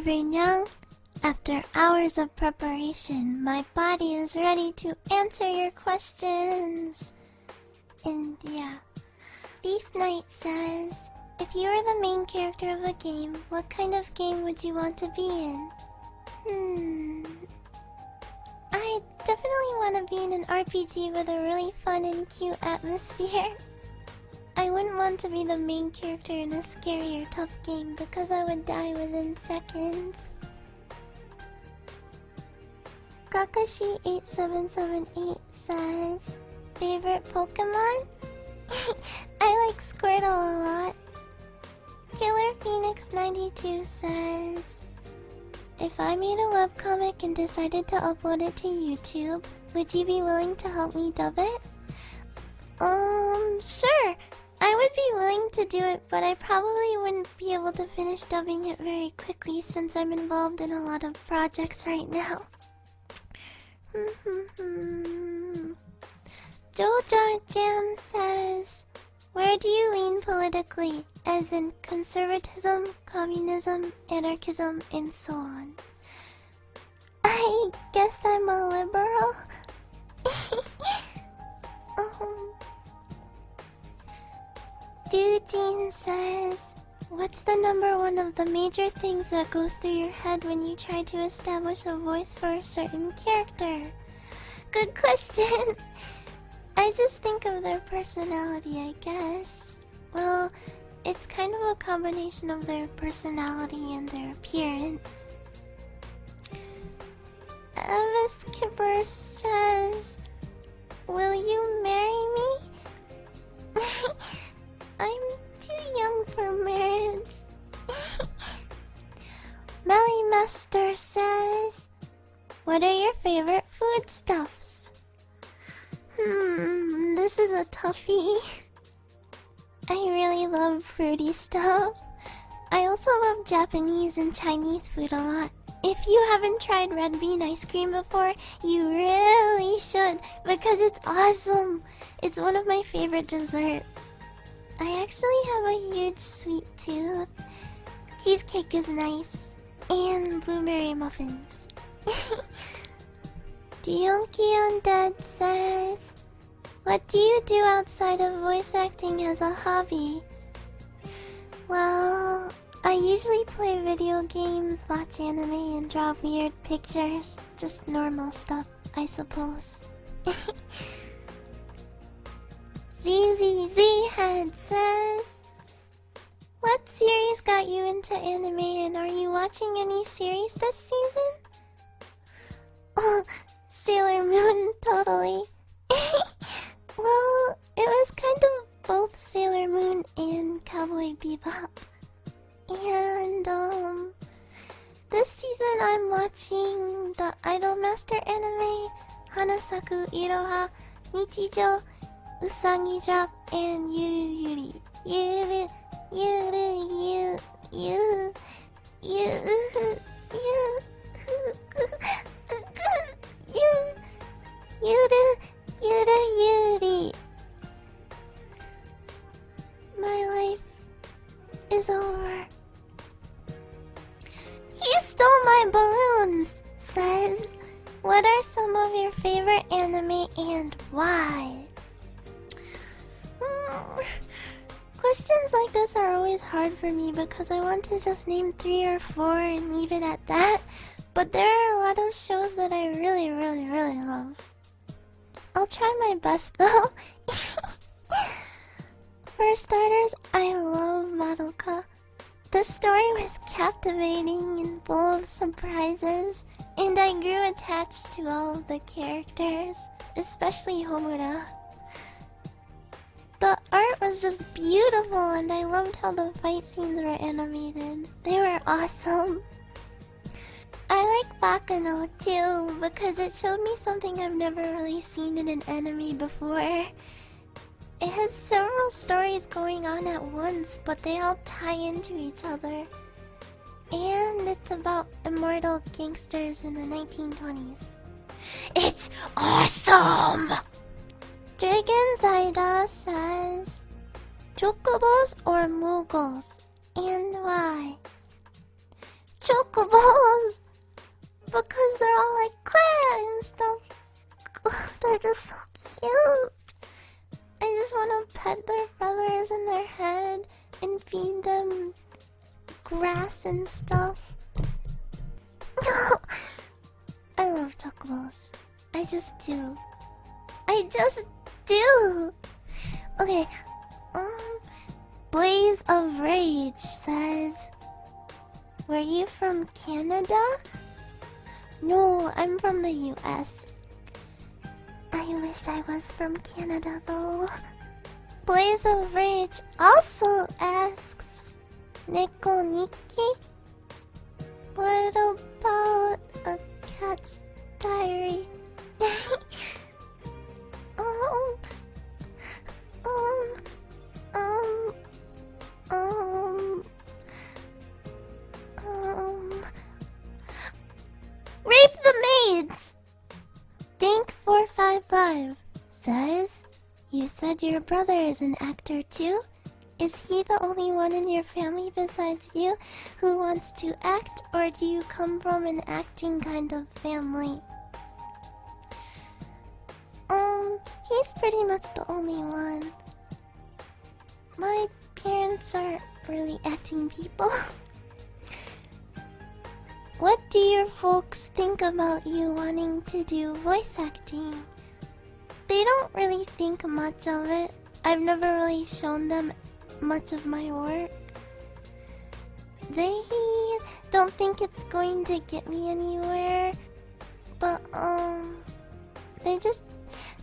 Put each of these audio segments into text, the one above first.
whatever, Nyan. After hours of preparation, my body is ready to answer your questions. And yeah, Beef Knight says, if you were the main character of a game, what kind of game would you want to be in? I definitely want to be in an RPG with a really fun and cute atmosphere. I wouldn't want to be the main character in a scary or tough game because I would die within seconds. Kakashi8778 says, favorite Pokemon? I like Squirtle a lot. Killer Phoenix 92 says, if I made a webcomic and decided to upload it to YouTube, would you be willing to help me dub it? Sure. I would be willing to do it, but I probably wouldn't be able to finish dubbing it very quickly since I'm involved in a lot of projects right now. Jojar Jam says, where do you lean politically, as in conservatism, communism, anarchism, and so on? I guess I'm a liberal. Dujin says, what's the number one of the major things that goes through your head when you try to establish a voice for a certain character? Good question. I just think of their personality, I guess. Well, it's kind of a combination of their personality and their appearance. Avis Kipper says, will you marry me? I'm too young for marriage. Melly Master says, what are your favorite foodstuffs? This is a toughie. I really love fruity stuff. I also love Japanese and Chinese food a lot. If you haven't tried red bean ice cream before, you really should, because it's awesome. It's one of my favorite desserts. I actually have a huge sweet tooth. Cheesecake is nice. And blueberry muffins. Dionki Undead says, what do you do outside of voice acting as a hobby? Well, I usually play video games, watch anime, and draw weird pictures. Just normal stuff, I suppose. ZZZ Head says, what series got you into anime, and are you watching any series this season? Oh, Sailor Moon, totally. Well, it was kind of both Sailor Moon and Cowboy Bebop. And, this season I'm watching the Idolmaster anime, Hanasaku Iroha, Nichijou, Usagi Drop, and Yuru Yuri. Yuru, Yuru, Yuru, Yuru, Yuri. My life is over. You stole my balloons, says, what are some of your favorite anime and why? Questions like this are always hard for me because I want to just name 3 or 4 and leave it at that. But there are a lot of shows that I really love. I'll try my best though. For starters, I love Madoka. The story was captivating and full of surprises, and I grew attached to all of the characters, especially Homura. The art was just beautiful, and I loved how the fight scenes were animated. They were awesome. I like Baccano too, because it showed me something I've never really seen in an anime before. It has several stories going on at once, but they all tie into each other. And it's about immortal gangsters in the 1920s. It's awesome! Dragon Zaida says, chocobos or moguls, and why? chocobos because they're all like quack and stuff. They're just so cute. I just want to pet their feathers and their head and feed them grass and stuff. I love chocobos. I just do. I just do. Okay, Blaze of Rage says, were you from Canada? No, I'm from the US. I wish I was from Canada though. Blaze of Rage also asks, Neko Nikki, what about a cat's diary? um, um, um, um, Rape the Maids! Dink455 says, you said your brother is an actor too? Is he the only one in your family besides you who wants to act, or do you come from an acting kind of family? He's pretty much the only one. My parents aren't really acting people. What do your folks think about you wanting to do voice acting? They don't really think much of it. I've never really shown them much of my work. They don't think it's going to get me anywhere. But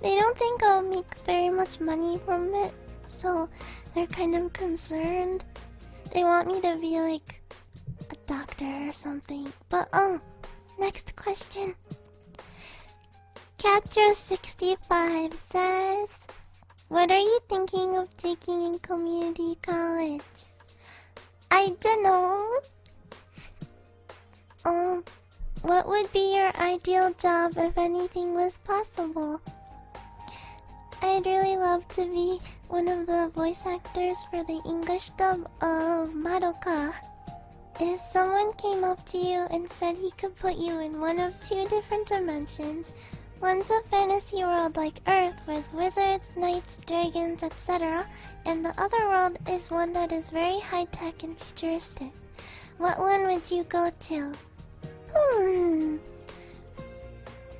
they don't think I'll make very much money from it. So they're kind of concerned. They want me to be like a doctor or something. But next question. Catra65 says, what are you thinking of taking in community college? I don't know. What would be your ideal job if anything was possible? I'd really love to be one of the voice actors for the English dub of Madoka. If someone came up to you and said he could put you in one of two different dimensions, one's a fantasy world like Earth with wizards, knights, dragons, etc., and the other world is one that is very high-tech and futuristic, what one would you go to?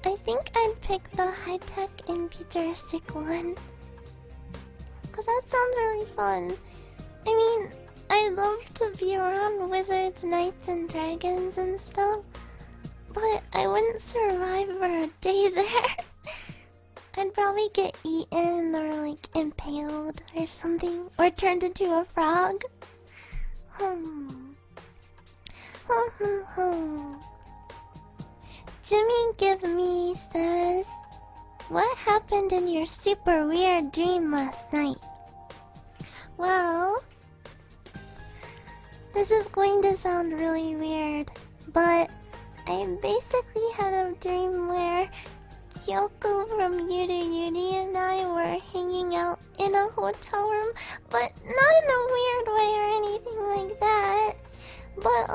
I think I'd pick the high-tech and futuristic one. Cause that sounds really fun. I mean, I love to be around wizards, knights, and dragons and stuff. But I wouldn't survive for a day there. I'd probably get eaten or like impaled or something. Or turned into a frog. Jimmy Give Me says, what happened in your super weird dream last night? Well, this is going to sound really weird, but I basically had a dream where Kyoko from Yuru Yuri and I were hanging out in a hotel room, but not in a weird way or anything like that. But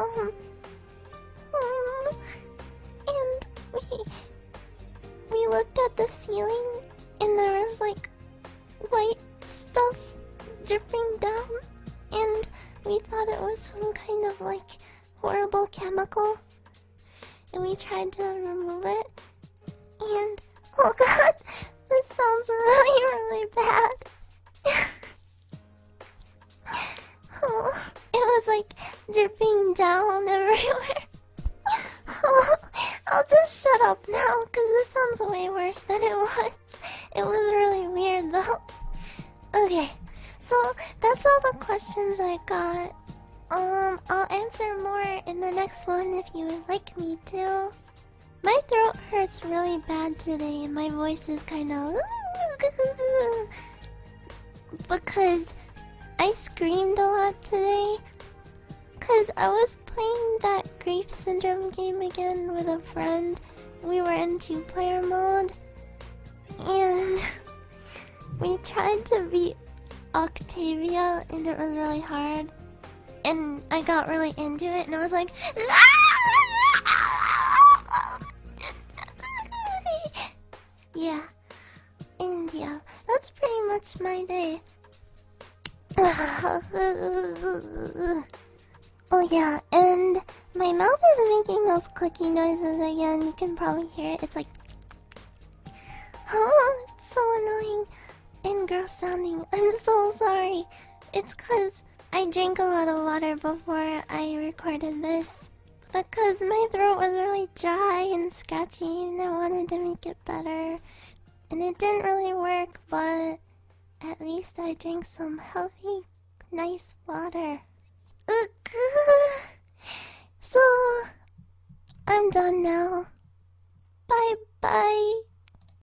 and we looked at the ceiling and there was like white stuff dripping down, and we thought it was some kind of like horrible chemical, and we tried to remove it, and oh god, this sounds really, really bad. Oh, it was like dripping down everywhere. Oh, I'll just shut up now, because this sounds way worse than it was. It was really weird though. Okay, so that's all the questions I got. I'll answer more in the next one if you would like me to. My throat hurts really bad today and my voice is kind of because I screamed a lot today. Cause I was playing that Grief Syndrome game again with a friend. We were in 2-player mode, and we tried to beat Octavia, and it was really hard. and I got really into it, and I was like, yeah, India. That's pretty much my day. Oh yeah, and my mouth is making those clicky noises again. You can probably hear it. It's like, oh, it's so annoying and gross sounding. I'm so sorry. It's 'cause I drank a lot of water before I recorded this. Because my throat was really dry and scratchy and I wanted to make it better. And it didn't really work, but at least I drank some healthy, nice water. So, I'm done now. Bye bye.